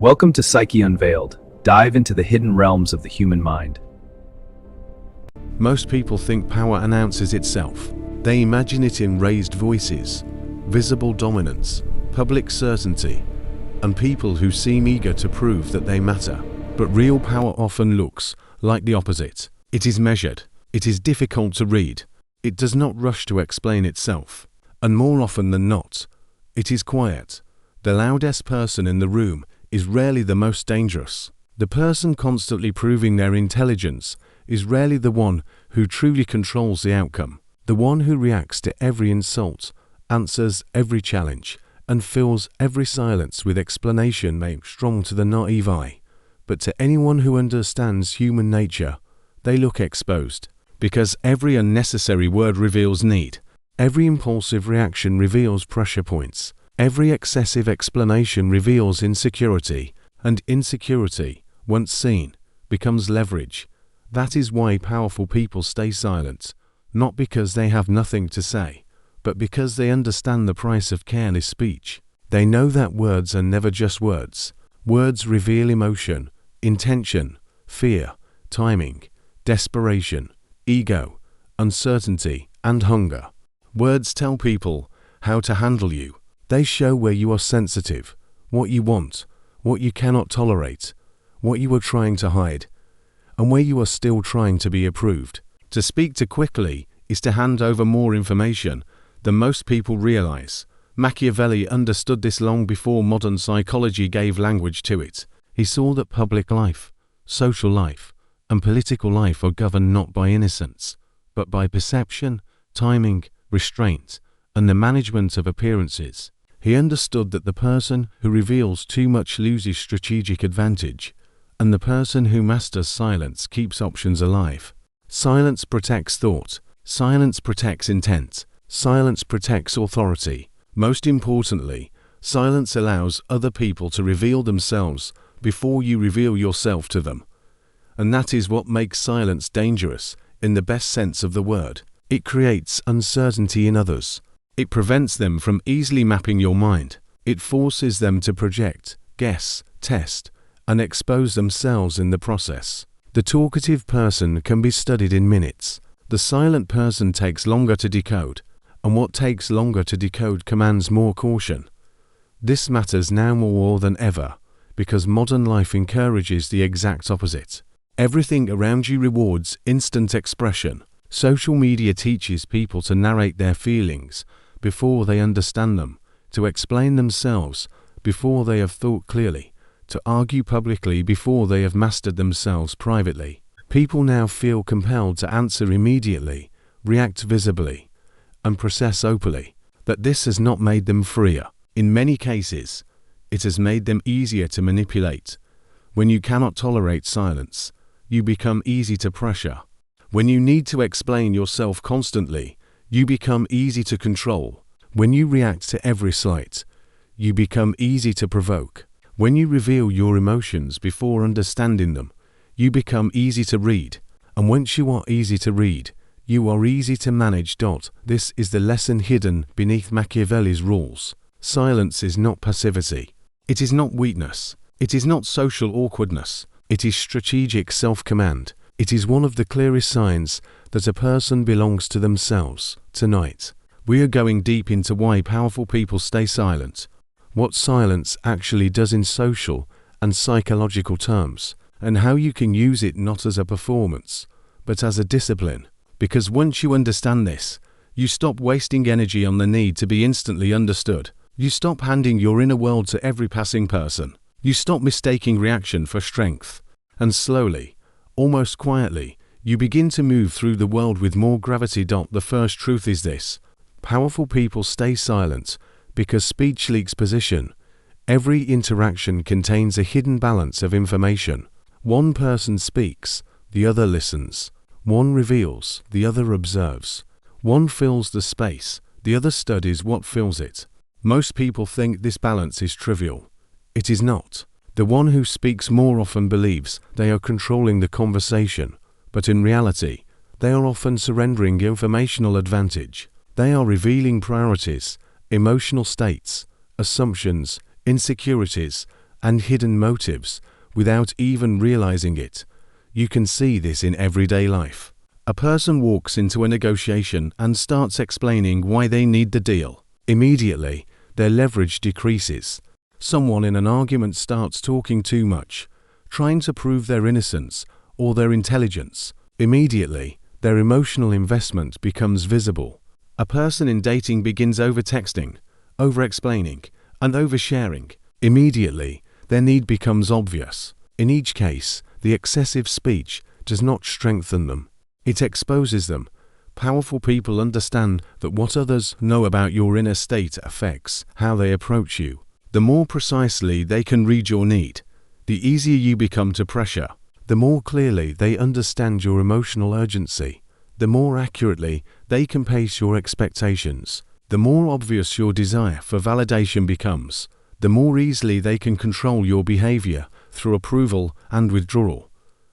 Welcome to Psyche Unveiled. Dive into the hidden realms of the human mind. Most people think power announces itself. They imagine it in raised voices, visible dominance, public certainty, and people who seem eager to prove that they matter. But real power often looks like the opposite. It is measured. It is difficult to read. It does not rush to explain itself. And more often than not, it is quiet. The loudest person in the room is rarely the most dangerous. The person constantly proving their intelligence is rarely the one who truly controls the outcome. The one who reacts to every insult, answers every challenge, and fills every silence with explanation may strong to the naive eye. But to anyone who understands human nature, they look exposed. Because every unnecessary word reveals need. Every impulsive reaction reveals pressure points. Every excessive explanation reveals insecurity, and insecurity, once seen, becomes leverage. That is why powerful people stay silent, not because they have nothing to say, but because they understand the price of careless speech. They know that words are never just words. Words reveal emotion, intention, fear, timing, desperation, ego, uncertainty, and hunger. Words tell people how to handle you. They show where you are sensitive, what you want, what you cannot tolerate, what you are trying to hide, and where you are still trying to be approved. To speak too quickly is to hand over more information than most people realize. Machiavelli understood this long before modern psychology gave language to it. He saw that public life, social life, and political life are governed not by innocence, but by perception, timing, restraint, and the management of appearances. He understood that the person who reveals too much loses strategic advantage, and the person who masters silence keeps options alive. Silence protects thought. Silence protects intent. Silence protects authority. Most importantly, silence allows other people to reveal themselves before you reveal yourself to them. And that is what makes silence dangerous in the best sense of the word. It creates uncertainty in others. It prevents them from easily mapping your mind. It forces them to project, guess, test, and expose themselves in the process. The talkative person can be studied in minutes. The silent person takes longer to decode, and what takes longer to decode commands more caution. This matters now more than ever, because modern life encourages the exact opposite. Everything around you rewards instant expression. Social media teaches people to narrate their feelings before they understand them, to explain themselves before they have thought clearly, to argue publicly before they have mastered themselves privately. People now feel compelled to answer immediately, react visibly, and process openly. That this has not made them freer. In many cases, it has made them easier to manipulate. When you cannot tolerate silence, you become easy to pressure. When you need to explain yourself constantly, you become easy to control. When you react to every slight, you become easy to provoke. When you reveal your emotions before understanding them, you become easy to read. And once you are easy to read, you are easy to manage. This is the lesson hidden beneath Machiavelli's rules. Silence is not passivity. It is not weakness. It is not social awkwardness. It is strategic self-command. It is one of the clearest signs that a person belongs to themselves. Tonight, we are going deep into why powerful people stay silent, what silence actually does in social and psychological terms, and how you can use it not as a performance, but as a discipline. Because once you understand this, you stop wasting energy on the need to be instantly understood. You stop handing your inner world to every passing person. You stop mistaking reaction for strength. And slowly, almost quietly, you begin to move through the world with more gravity. The first truth is this: powerful people stay silent because speech leaks position. Every interaction contains a hidden balance of information. One person speaks, the other listens. One reveals, the other observes. One fills the space, the other studies what fills it. Most people think this balance is trivial. It is not. The one who speaks more often believes they are controlling the conversation, but in reality, they are often surrendering informational advantage. They are revealing priorities, emotional states, assumptions, insecurities, and hidden motives without even realizing it. You can see this in everyday life. A person walks into a negotiation and starts explaining why they need the deal. Immediately, their leverage decreases. Someone in an argument starts talking too much, trying to prove their innocence or their intelligence. Immediately, their emotional investment becomes visible. A person in dating begins over-texting, over-explaining, and oversharing. Immediately, their need becomes obvious. In each case, the excessive speech does not strengthen them. It exposes them. Powerful people understand that what others know about your inner state affects how they approach you. The more precisely they can read your need, the easier you become to pressure. The more clearly they understand your emotional urgency, the more accurately they can pace your expectations. The more obvious your desire for validation becomes, the more easily they can control your behavior through approval and withdrawal.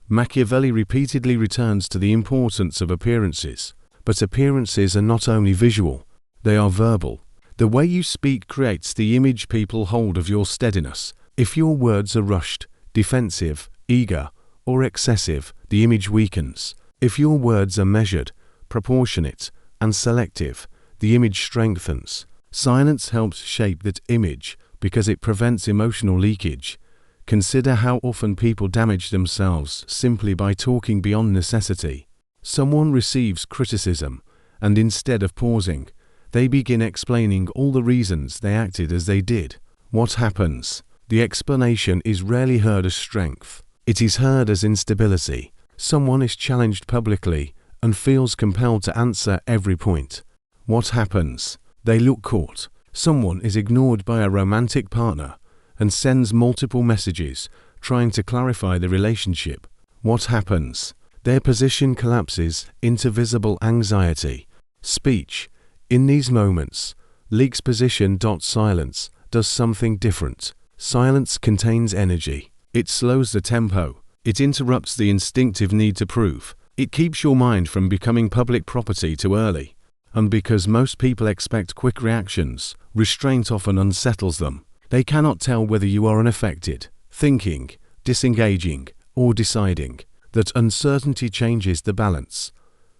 Machiavelli repeatedly returns to the importance of appearances, but appearances are not only visual, they are verbal. The way you speak creates the image people hold of your steadiness. If your words are rushed, defensive, eager, or excessive, the image weakens. If your words are measured, proportionate, and selective, the image strengthens. Silence helps shape that image because it prevents emotional leakage. Consider how often people damage themselves simply by talking beyond necessity. Someone receives criticism, and instead of pausing, they begin explaining all the reasons they acted as they did. What happens? The explanation is rarely heard as strength. It is heard as instability. Someone is challenged publicly and feels compelled to answer every point. What happens? They look caught. Someone is ignored by a romantic partner and sends multiple messages trying to clarify the relationship. What happens? Their position collapses into visible anxiety. Speech. In these moments, leaks position. Silence does something different. Silence contains energy. It slows the tempo. It interrupts the instinctive need to prove. It keeps your mind from becoming public property too early. And because most people expect quick reactions, restraint often unsettles them. They cannot tell whether you are unaffected, thinking, disengaging, or deciding. That uncertainty changes the balance.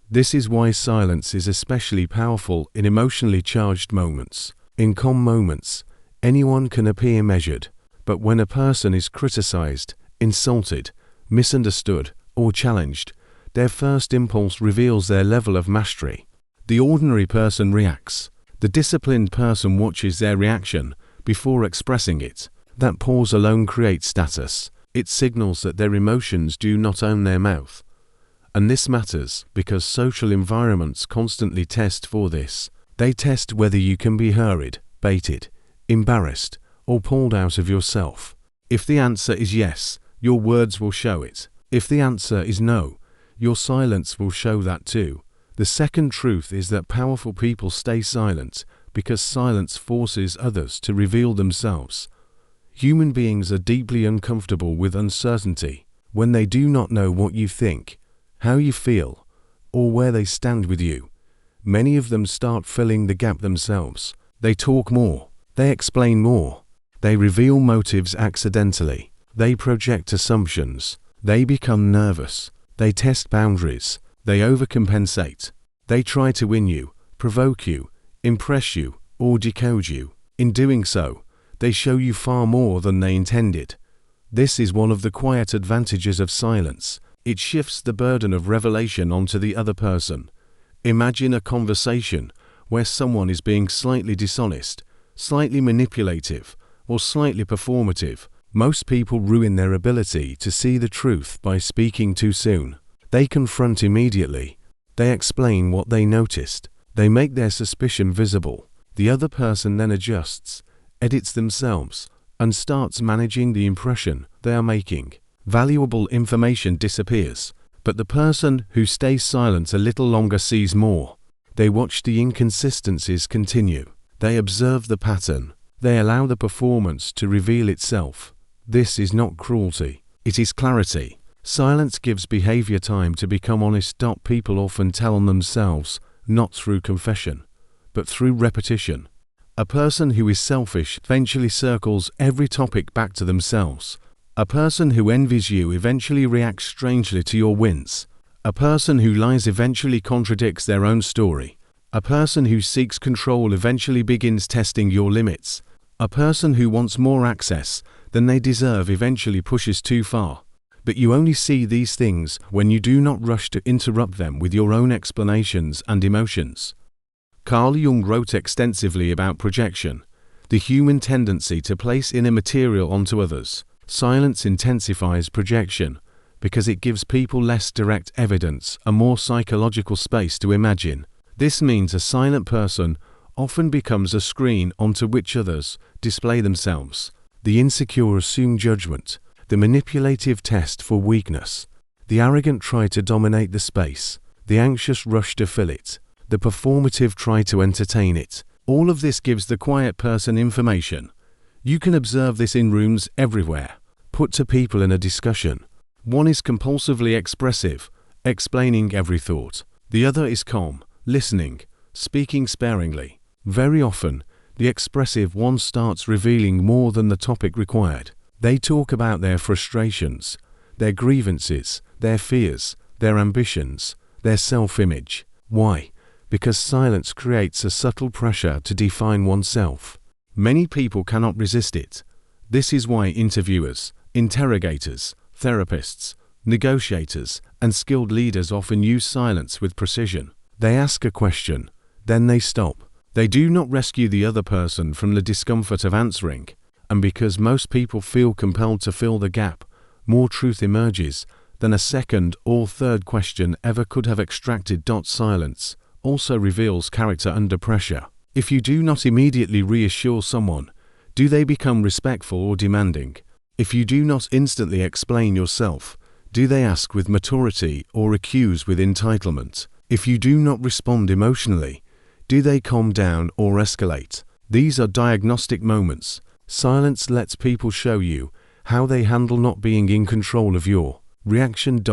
This is why silence is especially powerful in emotionally charged moments. In calm moments, anyone can appear measured, but when a person is criticized, insulted, misunderstood, or challenged, their first impulse reveals their level of mastery. The ordinary person reacts. The disciplined person watches their reaction before expressing it. That pause alone creates status. It signals that their emotions do not own their mouth. And this matters because social environments constantly test for this. They test whether you can be hurried, baited, embarrassed, or pulled out of yourself. If the answer is yes, your words will show it. If the answer is no, your silence will show that too. The second truth is that powerful people stay silent because silence forces others to reveal themselves. Human beings are deeply uncomfortable with uncertainty. When they do not know what you think, how you feel, or where they stand with you, many of them start filling the gap themselves. They talk more. They explain more. They reveal motives accidentally. They project assumptions. They become nervous. They test boundaries. They overcompensate. They try to win you, provoke you, impress you, or decode you. In doing so, they show you far more than they intended. This is one of the quiet advantages of silence. It shifts the burden of revelation onto the other person. Imagine a conversation where someone is being slightly dishonest, slightly manipulative, or slightly performative. Most people ruin their ability to see the truth by speaking too soon. They confront immediately. They explain what they noticed. They make their suspicion visible. The other person then adjusts, edits themselves, and starts managing the impression they are making. Valuable information disappears, but the person who stays silent a little longer sees more. They watch the inconsistencies continue. They observe the pattern. They allow the performance to reveal itself. This is not cruelty. It is clarity. Silence gives behavior time to become honest. People often tell on themselves, not through confession, but through repetition. A person who is selfish eventually circles every topic back to themselves. A person who envies you eventually reacts strangely to your wins. A person who lies eventually contradicts their own story. A person who seeks control eventually begins testing your limits. A person who wants more access than they deserve eventually pushes too far. But you only see these things when you do not rush to interrupt them with your own explanations and emotions. Carl Jung wrote extensively about projection, the human tendency to place inner material onto others. Silence intensifies projection because it gives people less direct evidence and more psychological space to imagine. This means a silent person often becomes a screen onto which others display themselves. The insecure assume judgment, the manipulative test for weakness. The arrogant try to dominate the space, the anxious rush to fill it, the performative try to entertain it. All of this gives the quiet person information. You can observe this in rooms everywhere, put to people in a discussion. One is compulsively expressive, explaining every thought. The other is calm, listening, speaking sparingly. Very often, the expressive one starts revealing more than the topic required. They talk about their frustrations, their grievances, their fears, their ambitions, their self-image. Why? Because silence creates a subtle pressure to define oneself. Many people cannot resist it. This is why interviewers, interrogators, therapists, negotiators, and skilled leaders often use silence with precision. They ask a question, then they stop. They do not rescue the other person from the discomfort of answering, and because most people feel compelled to fill the gap, more truth emerges than a second or third question ever could have extracted. Silence also reveals character under pressure. If you do not immediately reassure someone, do they become respectful or demanding? If you do not instantly explain yourself, do they ask with maturity or accuse with entitlement? If you do not respond emotionally, do they calm down or escalate? These are diagnostic moments. Silence lets people show you how they handle not being in control of your reaction.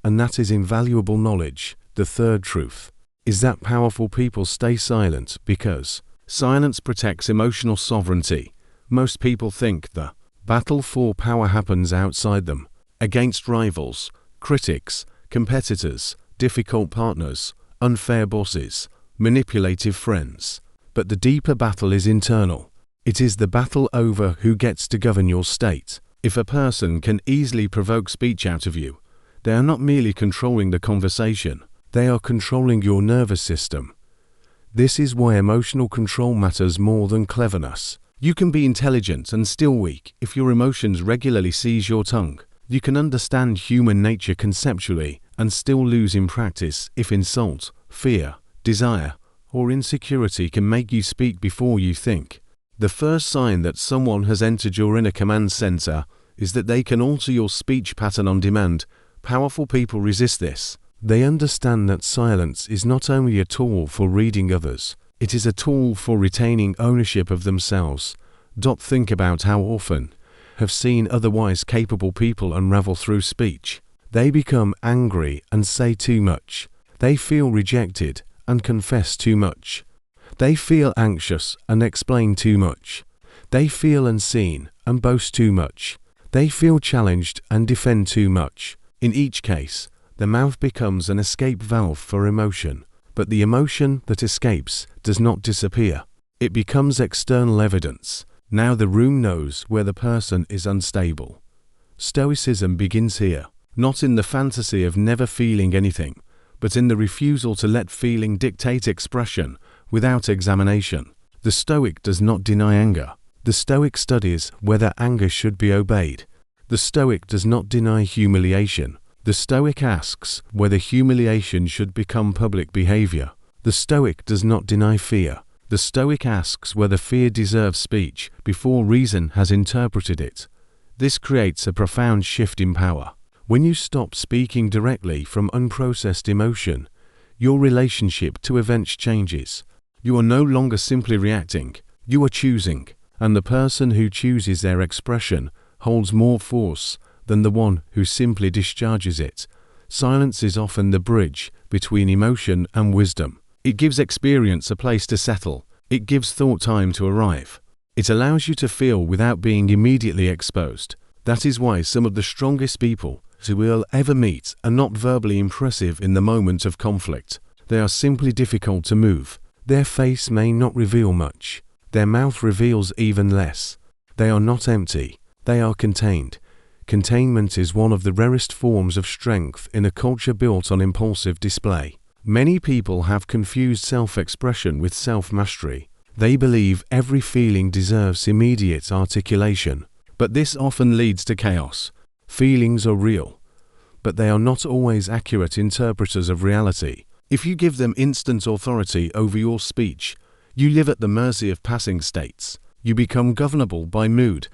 And that is invaluable knowledge. The third truth is that powerful people stay silent because silence protects emotional sovereignty. Most people think the battle for power happens outside them, against rivals, critics, competitors, difficult partners, unfair bosses, manipulative friends. But the deeper battle is internal. It is the battle over who gets to govern your state. If a person can easily provoke speech out of you, they are not merely controlling the conversation, they are controlling your nervous system. This is why emotional control matters more than cleverness. You can be intelligent and still weak if your emotions regularly seize your tongue. You can understand human nature conceptually and still lose in practice if insult, fear, desire, or insecurity can make you speak before you think. The first sign that someone has entered your inner command center is that they can alter your speech pattern on demand. Powerful people resist this. They understand that silence is not only a tool for reading others, it is a tool for retaining ownership of themselves. Think about how often have seen otherwise capable people unravel through speech. They become angry and say too much. They feel rejected and confess too much. They feel anxious and explain too much. They feel unseen and boast too much. They feel challenged and defend too much. In each case, the mouth becomes an escape valve for emotion, but the emotion that escapes does not disappear. It becomes external evidence. Now the room knows where the person is unstable. Stoicism begins here, not in the fantasy of never feeling anything, but in the refusal to let feeling dictate expression without examination. The Stoic does not deny anger. The Stoic studies whether anger should be obeyed. The Stoic does not deny humiliation. The Stoic asks whether humiliation should become public behavior. The Stoic does not deny fear. The Stoic asks whether fear deserves speech before reason has interpreted it. This creates a profound shift in power. When you stop speaking directly from unprocessed emotion, your relationship to events changes. You are no longer simply reacting, you are choosing, and the person who chooses their expression holds more force than the one who simply discharges it. Silence is often the bridge between emotion and wisdom. It gives experience a place to settle. It gives thought time to arrive. It allows you to feel without being immediately exposed. That is why some of the strongest people who will ever meet are not verbally impressive in the moment of conflict. They are simply difficult to move. Their face may not reveal much. Their mouth reveals even less. They are not empty. They are contained. Containment is one of the rarest forms of strength in a culture built on impulsive display. Many people have confused self-expression with self-mastery. They believe every feeling deserves immediate articulation. But this often leads to chaos. Feelings are real, but they are not always accurate interpreters of reality. If you give them instant authority over your speech, you live at the mercy of passing states. You become governable by mood.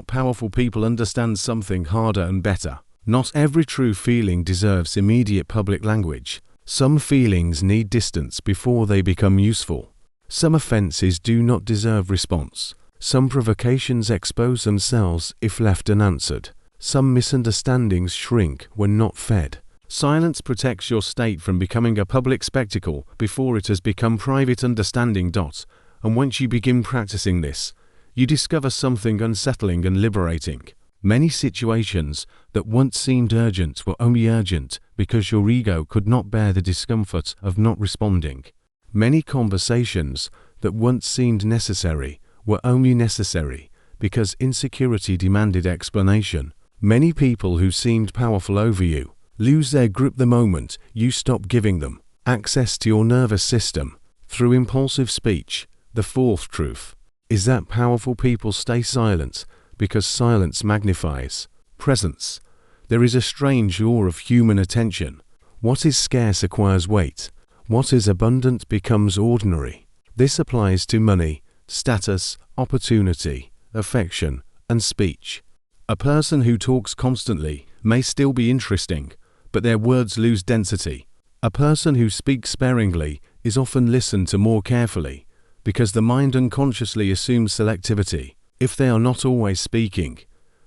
Powerful people understand something harder and better. Not every true feeling deserves immediate public language. Some feelings need distance before they become useful. Some offenses do not deserve response. Some provocations expose themselves if left unanswered. Some misunderstandings shrink when not fed. Silence protects your state from becoming a public spectacle before it has become private understanding. And once you begin practicing this, you discover something unsettling and liberating. Many situations that once seemed urgent were only urgent because your ego could not bear the discomfort of not responding. Many conversations that once seemed necessary were only necessary because insecurity demanded explanation. Many people who seemed powerful over you lose their grip the moment you stop giving them access to your nervous system through impulsive speech. The fourth truth is that powerful people stay silent because silence magnifies presence. There is a strange law of human attention. What is scarce acquires weight. What is abundant becomes ordinary. This applies to money, status, opportunity, affection, and speech. A person who talks constantly may still be interesting, but their words lose density. A person who speaks sparingly is often listened to more carefully, because the mind unconsciously assumes selectivity. If they are not always speaking,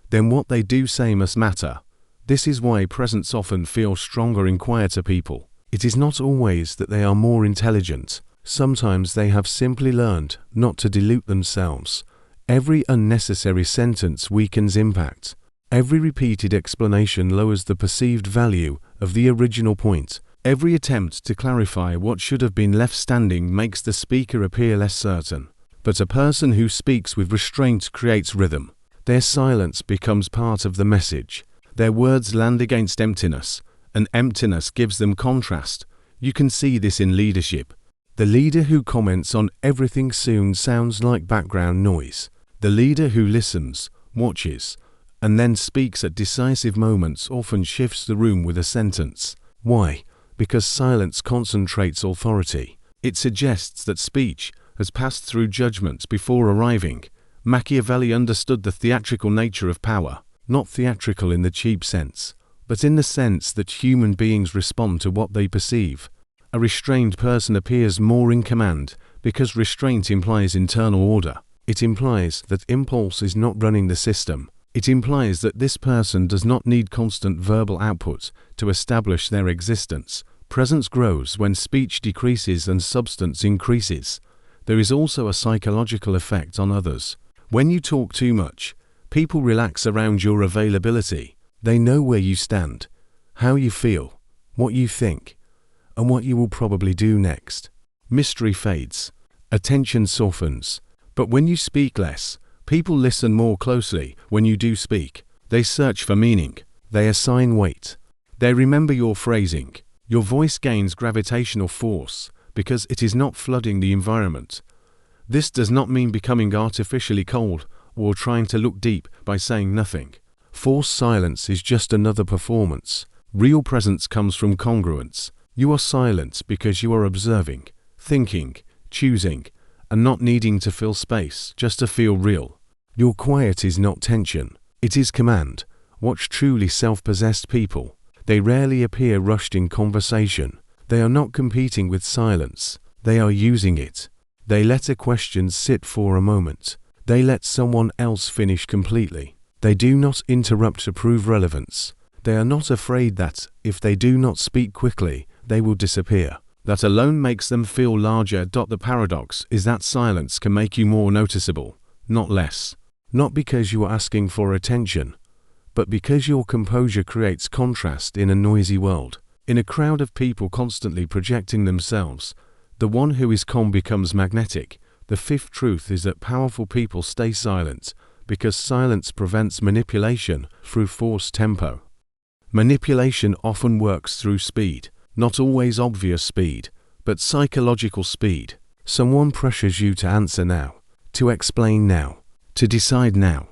then what they do say must matter. This is why presence often feels stronger in quieter people. It is not always that they are more intelligent. Sometimes they have simply learned not to dilute themselves. Every unnecessary sentence weakens impact. Every repeated explanation lowers the perceived value of the original point. Every attempt to clarify what should have been left standing makes the speaker appear less certain. But a person who speaks with restraint creates rhythm. Their silence becomes part of the message. Their words land against emptiness, and emptiness gives them contrast. You can see this in leadership. The leader who comments on everything soon sounds like background noise. The leader who listens, watches, and then speaks at decisive moments often shifts the room with a sentence. Why? Because silence concentrates authority. It suggests that speech has passed through judgment before arriving. Machiavelli understood the theatrical nature of power, not theatrical in the cheap sense, but in the sense that human beings respond to what they perceive. A restrained person appears more in command because restraint implies internal order. It implies that impulse is not running the system. It implies that this person does not need constant verbal output to establish their existence. Presence grows when speech decreases and substance increases. There is also a psychological effect on others. When you talk too much, people relax around your availability. They know where you stand, how you feel, what you think, and what you will probably do next. Mystery fades. Attention softens. But when you speak less, people listen more closely. When you do speak, they search for meaning. They assign weight. They remember your phrasing. Your voice gains gravitational force because it is not flooding the environment. This does not mean becoming artificially cold or trying to look deep by saying nothing. Forced silence is just another performance. Real presence comes from congruence. You are silent because you are observing, thinking, choosing, and not needing to fill space just to feel real. Your quiet is not tension, it is command. Watch truly self-possessed people. They rarely appear rushed in conversation. They are not competing with silence. They are using it. They let a question sit for a moment. They let someone else finish completely. They do not interrupt to prove relevance. They are not afraid that, if they do not speak quickly, they will disappear. That alone makes them feel larger. The paradox is that silence can make you more noticeable, not less. Not because you are asking for attention, but because your composure creates contrast in a noisy world. In a crowd of people constantly projecting themselves, the one who is calm becomes magnetic. The fifth truth is that powerful people stay silent because silence prevents manipulation through forced tempo. Manipulation often works through speed, not always obvious speed, but psychological speed. Someone pressures you to answer now, to explain now, to decide now,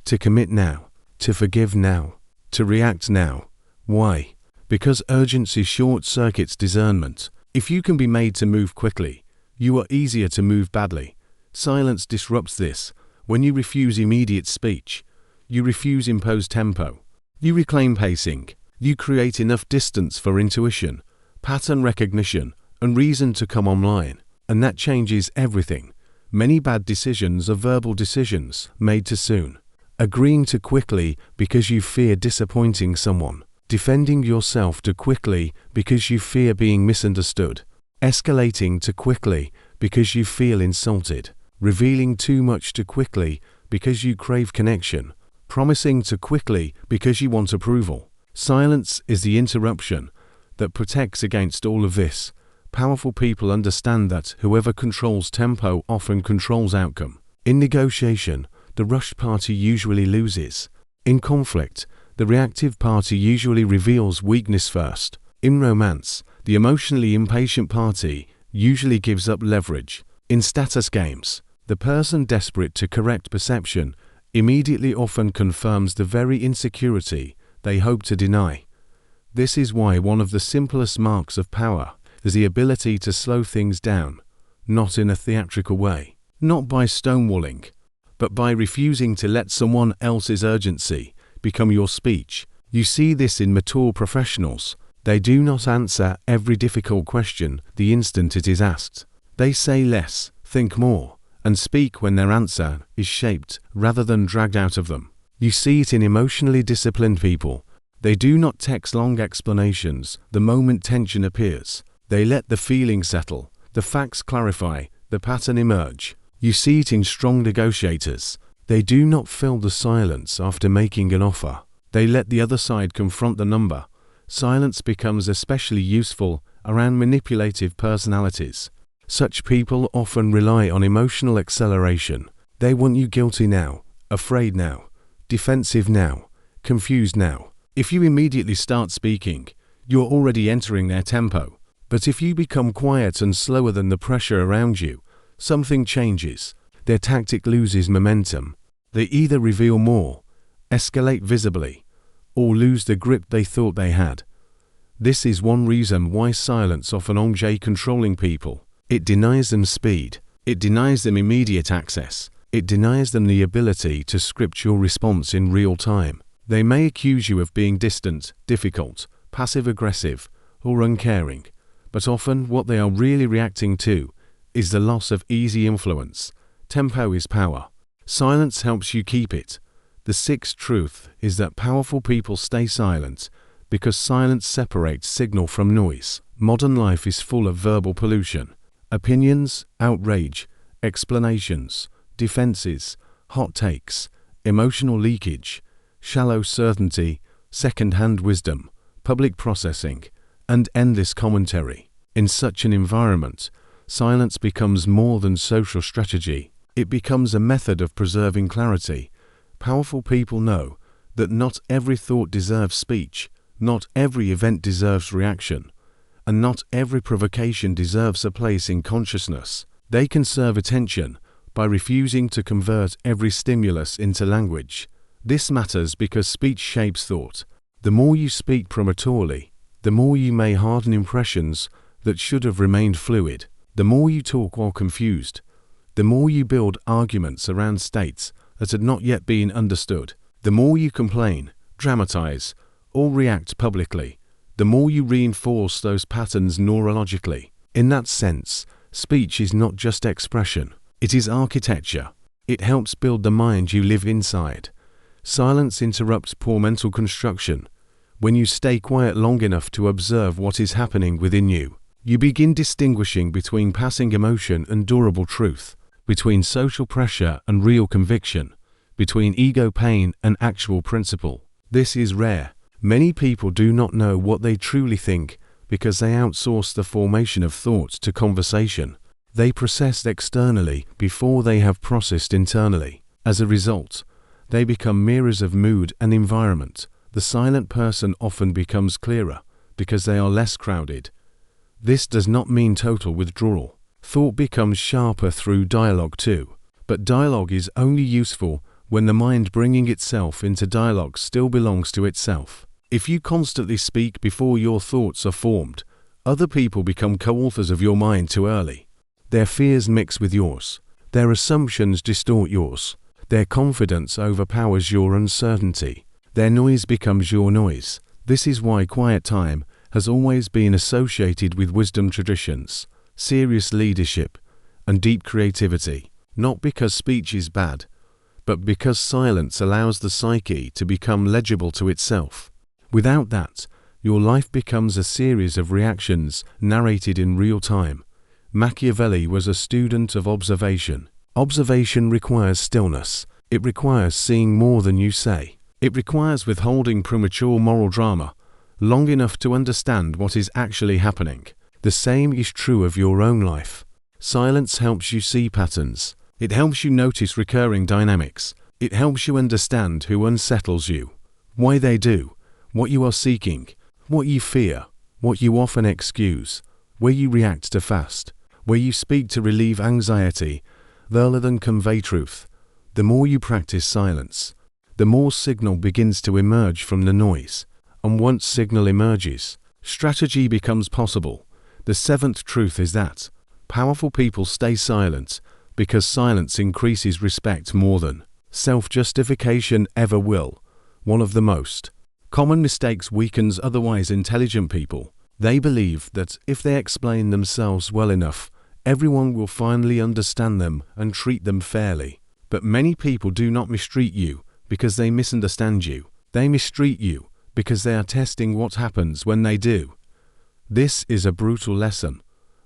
to commit now, to forgive now, to react now. Why? Because urgency short-circuits discernment. If you can be made to move quickly, you are easier to move badly. Silence disrupts this. When you refuse immediate speech, you refuse imposed tempo. You reclaim pacing. You create enough distance for intuition, pattern recognition, and reason to come online. And that changes everything. Many bad decisions are verbal decisions made too soon. Agreeing too quickly because you fear disappointing someone. Defending yourself too quickly because you fear being misunderstood. Escalating too quickly because you feel insulted. Revealing too much too quickly because you crave connection. Promising too quickly because you want approval. Silence is the interruption that protects against all of this. Powerful people understand that whoever controls tempo often controls outcome. In negotiation, the rushed party usually loses. In conflict, the reactive party usually reveals weakness first. In romance, the emotionally impatient party usually gives up leverage. In status games, the person desperate to correct perception immediately often confirms the very insecurity they hope to deny. This is why one of the simplest marks of power is the ability to slow things down, not in a theatrical way, not by stonewalling, but by refusing to let someone else's urgency become your speech. You see this in mature professionals. They do not answer every difficult question the instant it is asked. They say less, think more, and speak when their answer is shaped rather than dragged out of them. You see it in emotionally disciplined people. They do not text long explanations the moment tension appears. They let the feeling settle, the facts clarify, the pattern emerge. You see it in strong negotiators. They do not fill the silence after making an offer. They let the other side confront the number. Silence becomes especially useful around manipulative personalities. Such people often rely on emotional acceleration. They want you guilty now, afraid now, defensive now, confused now. If you immediately start speaking, you're already entering their tempo. But if you become quiet and slower than the pressure around you, something changes. Their tactic loses momentum. They either reveal more, escalate visibly, or lose the grip they thought they had. This is one reason why silence often engages controlling people. It denies them speed. It denies them immediate access. It denies them the ability to script your response in real time. They may accuse you of being distant, difficult, passive-aggressive, or uncaring, but often what they are really reacting to is the loss of easy influence. Tempo is power. Silence helps you keep it. The sixth truth is that powerful people stay silent because silence separates signal from noise. Modern life is full of verbal pollution. Opinions, outrage, explanations, defenses, hot takes, emotional leakage, shallow certainty, second-hand wisdom, public processing, and endless commentary. In such an environment, silence becomes more than social strategy. It becomes a method of preserving clarity. Powerful people know that not every thought deserves speech, not every event deserves reaction, and not every provocation deserves a place in consciousness. They conserve attention by refusing to convert every stimulus into language. This matters because speech shapes thought. The more you speak prematurely, the more you may harden impressions that should have remained fluid. The more you talk while confused, the more you build arguments around states that had not yet been understood. The more you complain, dramatize, or react publicly, the more you reinforce those patterns neurologically. In that sense, speech is not just expression, it is architecture. It helps build the mind you live inside. Silence interrupts poor mental construction. When you stay quiet long enough to observe what is happening within you, You begin distinguishing between passing emotion and durable truth, between social pressure and real conviction, between ego pain and actual principle. This is rare. Many people do not know what they truly think because they outsource the formation of thought to conversation. They process externally before they have processed internally. As a result, they become mirrors of mood and environment. The silent person often becomes clearer because they are less crowded. This does not mean total withdrawal. Thought becomes sharper through dialogue too, but dialogue is only useful when the mind bringing itself into dialogue still belongs to itself. If you constantly speak before your thoughts are formed, other people become co-authors of your mind too early. Their fears mix with yours. Their assumptions distort yours. Their confidence overpowers your uncertainty. Their noise becomes your noise. This is why quiet time has always been associated with wisdom traditions, serious leadership, and deep creativity, not because speech is bad, but because silence allows the psyche to become legible to itself. Without that, your life becomes a series of reactions narrated in real time. Machiavelli was a student of observation. Observation requires stillness. It requires seeing more than you say. It requires withholding premature moral drama long enough to understand what is actually happening. The same is true of your own life. Silence helps you see patterns. It helps you notice recurring dynamics. It helps you understand who unsettles you, why they do, what you are seeking, what you fear, what you often excuse, where you react to fast, where you speak to relieve anxiety rather than convey truth. The more you practice silence, the more signal begins to emerge from the noise. And once signal emerges, strategy becomes possible. The seventh truth is that powerful people stay silent because silence increases respect more than self-justification ever will. One of the most common mistakes weakens otherwise intelligent people. They believe that if they explain themselves well enough, everyone will finally understand them and treat them fairly. But many people do not mistreat you because they misunderstand you. They mistreat you because they are testing what happens when they do. This is a brutal lesson,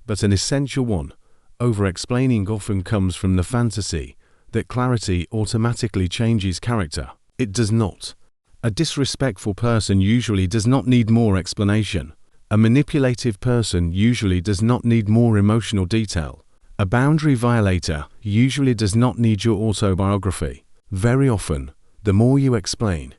but an essential one. Over-explaining often comes from the fantasy that clarity automatically changes character. It does not. A disrespectful person usually does not need more explanation. A manipulative person usually does not need more emotional detail. A boundary violator usually does not need your autobiography. Very often, the more you explain,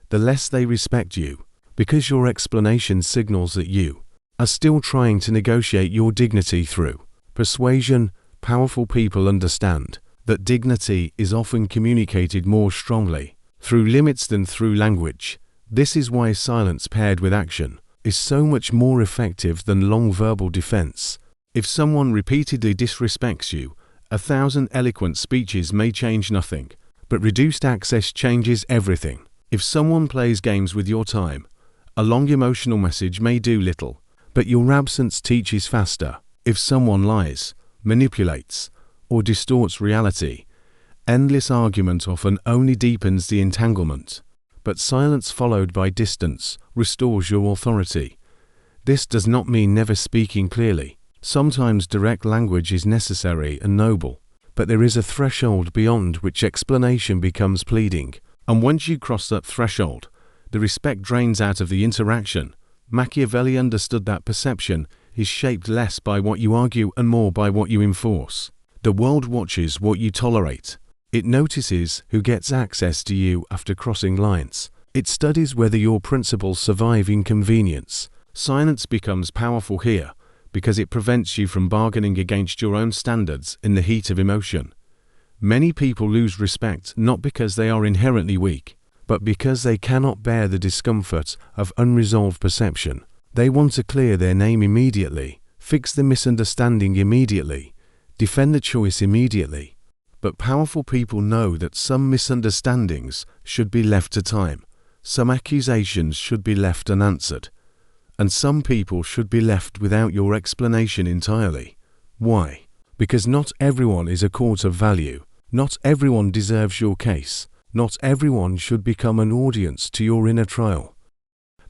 the less they respect you, because your explanation signals that you are still trying to negotiate your dignity through persuasion. Powerful people understand that dignity is often communicated more strongly through limits than through language. This is why silence paired with action is so much more effective than long verbal defense. If someone repeatedly disrespects you, 1,000 eloquent speeches may change nothing, but reduced access changes everything. If someone plays games with your time, a long emotional message may do little, but your absence teaches faster. If someone lies, manipulates, or distorts reality, endless argument often only deepens the entanglement. But silence followed by distance restores your authority. This does not mean never speaking clearly. Sometimes direct language is necessary and noble, but there is a threshold beyond which explanation becomes pleading. And once you cross that threshold, the respect drains out of the interaction. Machiavelli understood that perception is shaped less by what you argue and more by what you enforce. The world watches what you tolerate. It notices who gets access to you after crossing lines. It studies whether your principles survive inconvenience. Silence becomes powerful here because it prevents you from bargaining against your own standards in the heat of emotion. Many people lose respect not because they are inherently weak, but because they cannot bear the discomfort of unresolved perception. They want to clear their name immediately, fix the misunderstanding immediately, defend the choice immediately. But powerful people know that some misunderstandings should be left to time, some accusations should be left unanswered, and some people should be left without your explanation entirely. Why? Because not everyone is a court of value. Not everyone deserves your case. Not everyone should become an audience to your inner trial.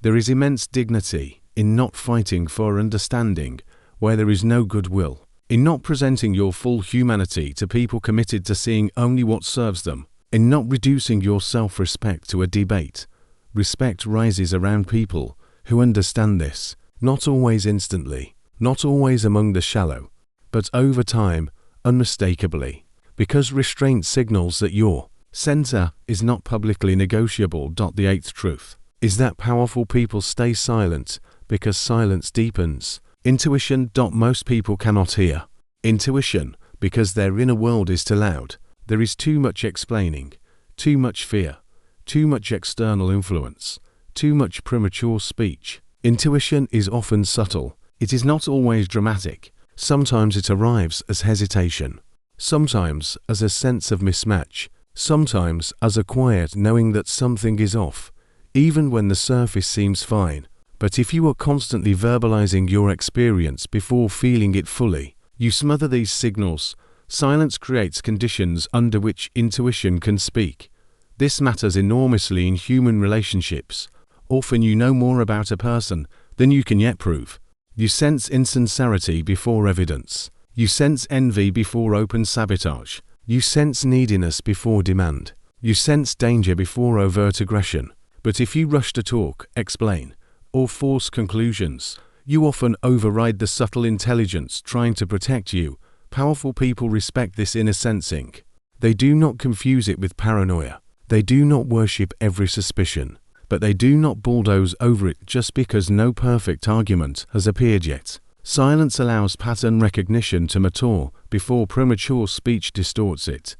There is immense dignity in not fighting for understanding where there is no goodwill. In not presenting your full humanity to people committed to seeing only what serves them. In not reducing your self-respect to a debate. Respect rises around people who understand this, not always instantly, not always among the shallow, but over time, unmistakably, because restraint signals that your center is not publicly negotiable. The eighth truth is that powerful people stay silent because silence deepens. Intuition. Most people cannot hear. Intuition, because their inner world is too loud. There is too much explaining, too much fear, too much external influence, too much premature speech. Intuition is often subtle. It is not always dramatic. Sometimes it arrives as hesitation, sometimes as a sense of mismatch, sometimes as a quiet knowing that something is off, even when the surface seems fine. But if you are constantly verbalizing your experience before feeling it fully, you smother these signals. Silence creates conditions under which intuition can speak. This matters enormously in human relationships. Often you know more about a person than you can yet prove. You sense insincerity before evidence. You sense envy before open sabotage. You sense neediness before demand. You sense danger before overt aggression. But if you rush to talk, explain, or force conclusions, you often override the subtle intelligence trying to protect you. Powerful people respect this inner sensing. They do not confuse it with paranoia. They do not worship every suspicion. But they do not bulldoze over it just because no perfect argument has appeared yet. Silence allows pattern recognition to mature before premature speech distorts it.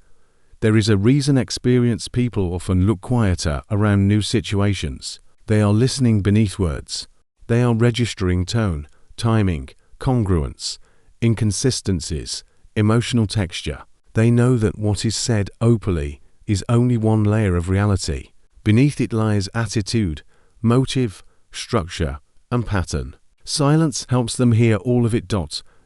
There is a reason experienced people often look quieter around new situations. They are listening beneath words. They are registering tone, timing, congruence, inconsistencies, emotional texture. They know that what is said openly is only one layer of reality. Beneath it lies attitude, motive, structure, and pattern. Silence helps them hear all of it.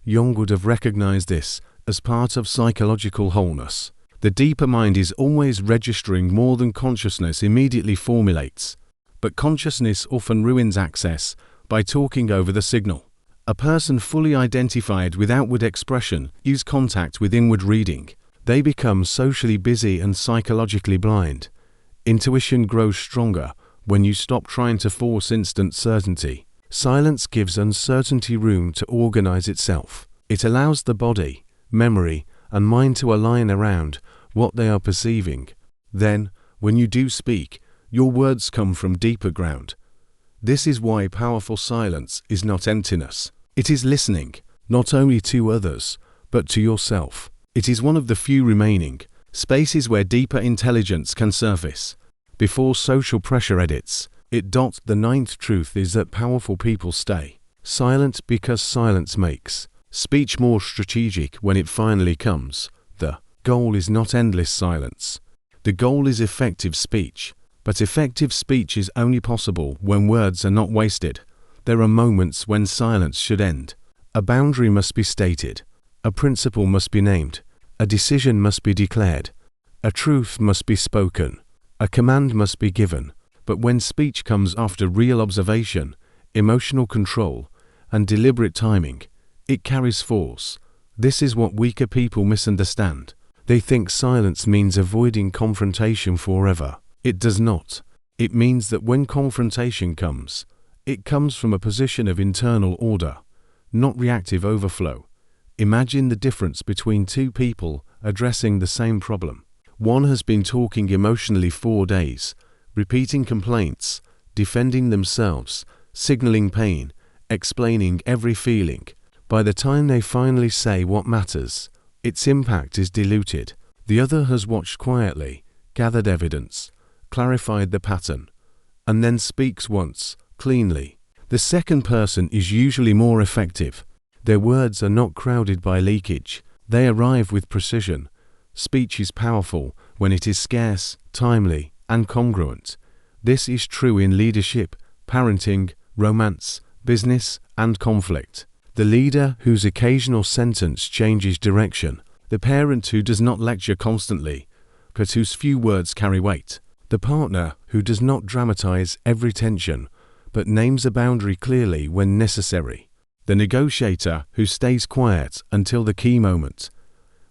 Jung would have recognized this as part of psychological wholeness. The deeper mind is always registering more than consciousness immediately formulates. But consciousness often ruins access by talking over the signal. A person fully identified with outward expression use contact with inward reading. They become socially busy and psychologically blind. Intuition grows stronger when you stop trying to force instant certainty. Silence gives uncertainty room to organize itself. It allows the body, memory, and mind to align around what they are perceiving. Then, when you do speak, your words come from deeper ground. This is why powerful silence is not emptiness. It is listening, not only to others, but to yourself. It is one of the few remaining spaces where deeper intelligence can surface before social pressure edits it. The ninth truth is that powerful people stay silent because silence makes speech more strategic when it finally comes. The goal is not endless silence. The goal is effective speech. But effective speech is only possible when words are not wasted. There are moments when silence should end. A boundary must be stated. A principle must be named. A decision must be declared. A truth must be spoken. A command must be given. But when speech comes after real observation, emotional control, and deliberate timing, it carries force. This is what weaker people misunderstand. They think silence means avoiding confrontation forever. It does not. It means that when confrontation comes, it comes from a position of internal order, not reactive overflow. Imagine the difference between two people addressing the same problem. One has been talking emotionally for days, repeating complaints, defending themselves, signaling pain, explaining every feeling. By the time they finally say what matters, its impact is diluted. The other has watched quietly, gathered evidence, clarified the pattern, and then speaks once, cleanly. The second person is usually more effective. Their words are not crowded by leakage. They arrive with precision. Speech is powerful when it is scarce, timely, and congruent. This is true in leadership, parenting, romance, business, and conflict. The leader whose occasional sentence changes direction. The parent who does not lecture constantly, but whose few words carry weight. The partner who does not dramatize every tension, but names a boundary clearly when necessary. The negotiator who stays quiet until the key moment,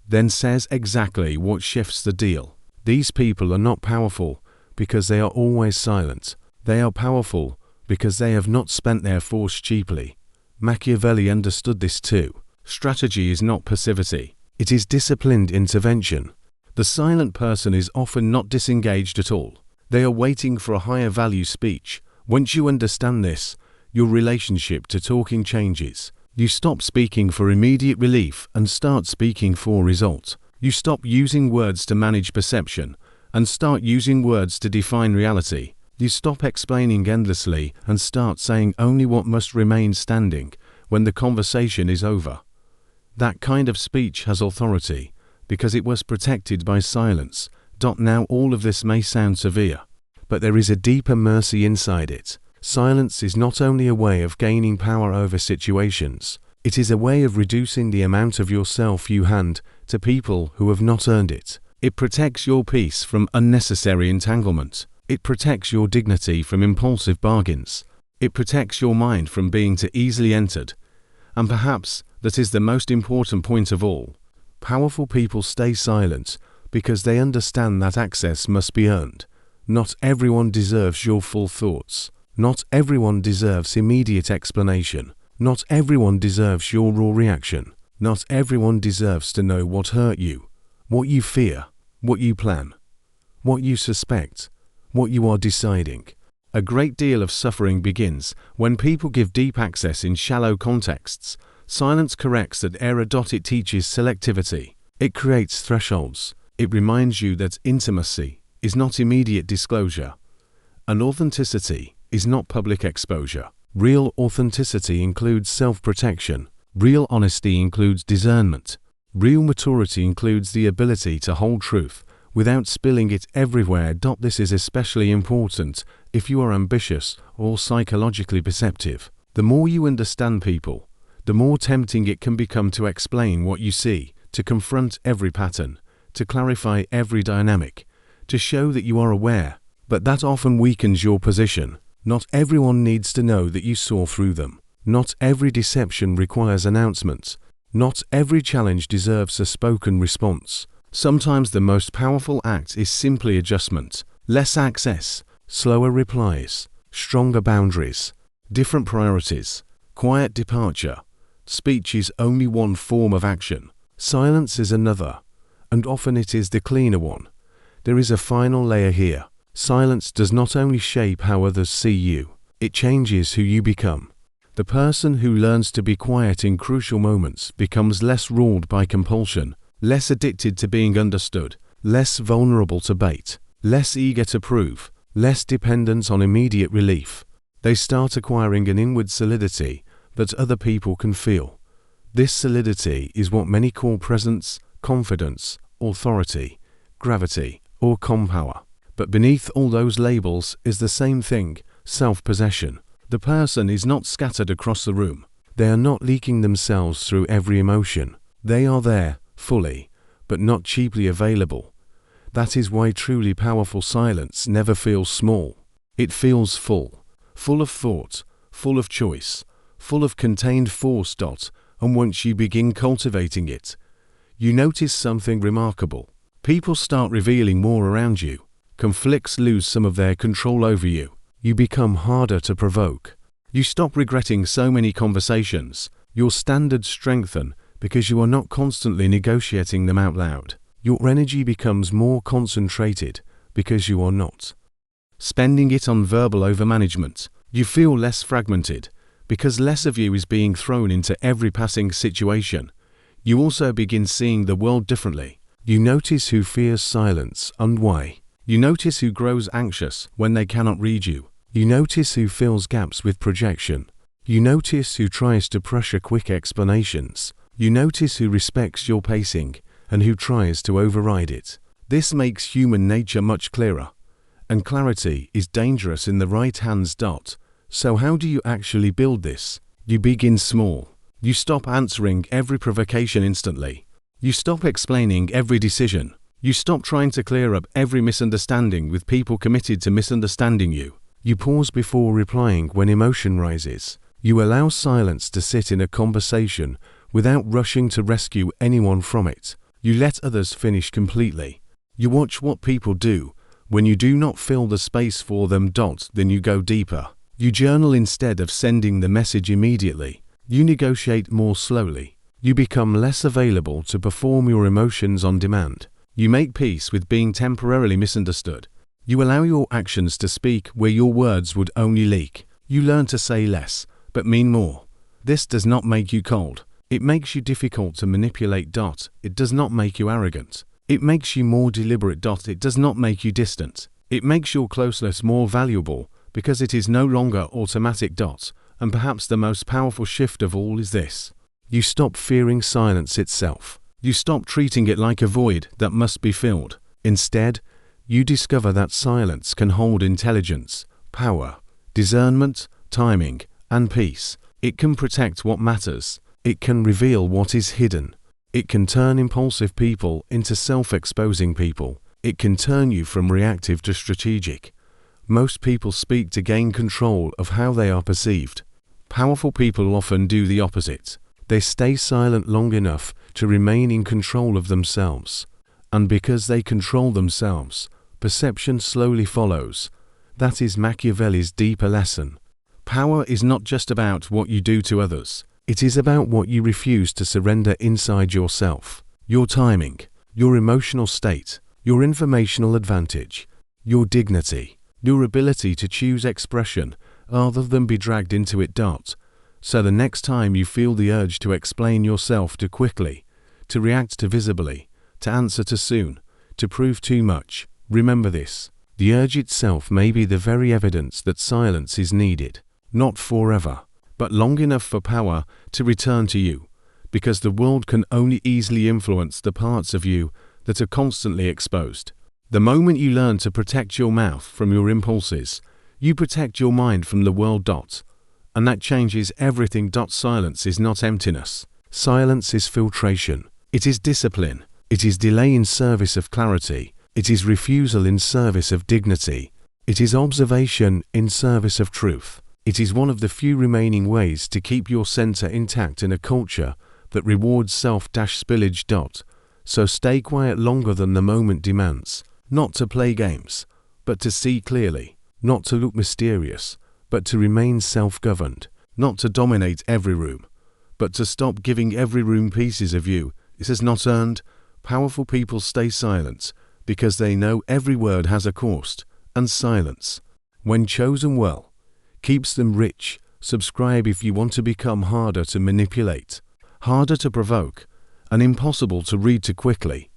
then says exactly what shifts the deal. These people are not powerful because they are always silent. They are powerful because they have not spent their force cheaply. Machiavelli understood this too. Strategy is not passivity. It is disciplined intervention. The silent person is often not disengaged at all. They are waiting for a higher value speech. Once you understand this, your relationship to talking changes. You stop speaking for immediate relief and start speaking for result. You stop using words to manage perception and start using words to define reality. You stop explaining endlessly and start saying only what must remain standing when the conversation is over. That kind of speech has authority because it was protected by silence. Now all of this may sound severe, but there is a deeper mercy inside it. Silence is not only a way of gaining power over situations, it is a way of reducing the amount of yourself you hand to people who have not earned it. It protects your peace from unnecessary entanglement. It protects your dignity from impulsive bargains. It protects your mind from being too easily entered. And perhaps that is the most important point of all. Powerful people stay silent because they understand that access must be earned. Not everyone deserves your full thoughts. Not everyone deserves immediate explanation. Not everyone deserves your raw reaction. Not everyone deserves to know what hurt you, what you fear, what you plan, what you suspect, what you are deciding. A great deal of suffering begins when people give deep access in shallow contexts. Silence corrects that error. It teaches selectivity. It creates thresholds. It reminds you that intimacy is not immediate disclosure, and authenticity is not public exposure. Real authenticity includes self-protection. Real honesty includes discernment. Real maturity includes the ability to hold truth without spilling it everywhere. This is especially important if you are ambitious or psychologically perceptive. The more you understand people, the more tempting it can become to explain what you see, to confront every pattern, to clarify every dynamic, to show that you are aware. But that often weakens your position. Not everyone needs to know that you saw through them. Not every deception requires announcements. Not every challenge deserves a spoken response. Sometimes the most powerful act is simply adjustment. Less access, slower replies, stronger boundaries, different priorities, quiet departure. Speech is only one form of action. Silence is another, and often it is the cleaner one. There is a final layer here. Silence does not only shape how others see you, it changes who you become. The person who learns to be quiet in crucial moments becomes less ruled by compulsion, less addicted to being understood, less vulnerable to bait, less eager to prove, less dependent on immediate relief. They start acquiring an inward solidity that other people can feel. This solidity is what many call presence, confidence, authority, gravity, or calm power. But beneath all those labels is the same thing, self-possession. The person is not scattered across the room. They are not leaking themselves through every emotion. They are there, fully, but not cheaply available. That is why truly powerful silence never feels small. It feels full. Full of thought, full of choice, full of contained force. And once you begin cultivating it, you notice something remarkable. People start revealing more around you. Conflicts lose some of their control over you. You become harder to provoke. You stop regretting so many conversations. Your standards strengthen because you are not constantly negotiating them out loud. Your energy becomes more concentrated because you are not spending it on verbal overmanagement. You feel less fragmented because less of you is being thrown into every passing situation. You also begin seeing the world differently. You notice who fears silence and why. You notice who grows anxious when they cannot read you. You notice who fills gaps with projection. You notice who tries to pressure quick explanations. You notice who respects your pacing and who tries to override it. This makes human nature much clearer. And clarity is dangerous in the right hands. So how do you actually build this? You begin small. You stop answering every provocation instantly. You stop explaining every decision. You stop trying to clear up every misunderstanding with people committed to misunderstanding you. You pause before replying when emotion rises. You allow silence to sit in a conversation without rushing to rescue anyone from it. You let others finish completely. You watch what people do. When you do not fill the space for them, then you go deeper. You journal instead of sending the message immediately. You negotiate more slowly. You become less available to perform your emotions on demand. You make peace with being temporarily misunderstood. You allow your actions to speak where your words would only leak. You learn to say less, but mean more. This does not make you cold. It makes you difficult to manipulate. It does not make you arrogant. It makes you more deliberate. It does not make you distant. It makes your closeness more valuable because it is no longer automatic. And perhaps the most powerful shift of all is this. You stop fearing silence itself. You stop treating it like a void that must be filled. Instead, you discover that silence can hold intelligence, power, discernment, timing, and peace. It can protect what matters. It can reveal what is hidden. It can turn impulsive people into self-exposing people. It can turn you from reactive to strategic. Most people speak to gain control of how they are perceived. Powerful people often do the opposite. They stay silent long enough to remain in control of themselves. And because they control themselves, perception slowly follows. That is Machiavelli's deeper lesson. Power is not just about what you do to others. It is about what you refuse to surrender inside yourself. Your timing, your emotional state, your informational advantage, your dignity, your ability to choose expression rather than be dragged into it. So the next time you feel the urge to explain yourself too quickly, to react too visibly, to answer too soon, to prove too much, remember this. The urge itself may be the very evidence that silence is needed, not forever, but long enough for power to return to you, because the world can only easily influence the parts of you that are constantly exposed. The moment you learn to protect your mouth from your impulses, you protect your mind from the world. And that changes everything. Silence is not emptiness. Silence is filtration. It is discipline. It is delay in service of clarity. It is refusal in service of dignity. It is observation in service of truth. It is one of the few remaining ways to keep your center intact in a culture that rewards self-spillage. So stay quiet longer than the moment demands, not to play games, but to see clearly, not to look mysterious, but to remain self-governed, not to dominate every room, but to stop giving every room pieces of you. This is not earned. Powerful people stay silent because they know every word has a cost, and silence, when chosen well, keeps them rich. Subscribe if you want to become harder to manipulate, harder to provoke, and impossible to read too quickly.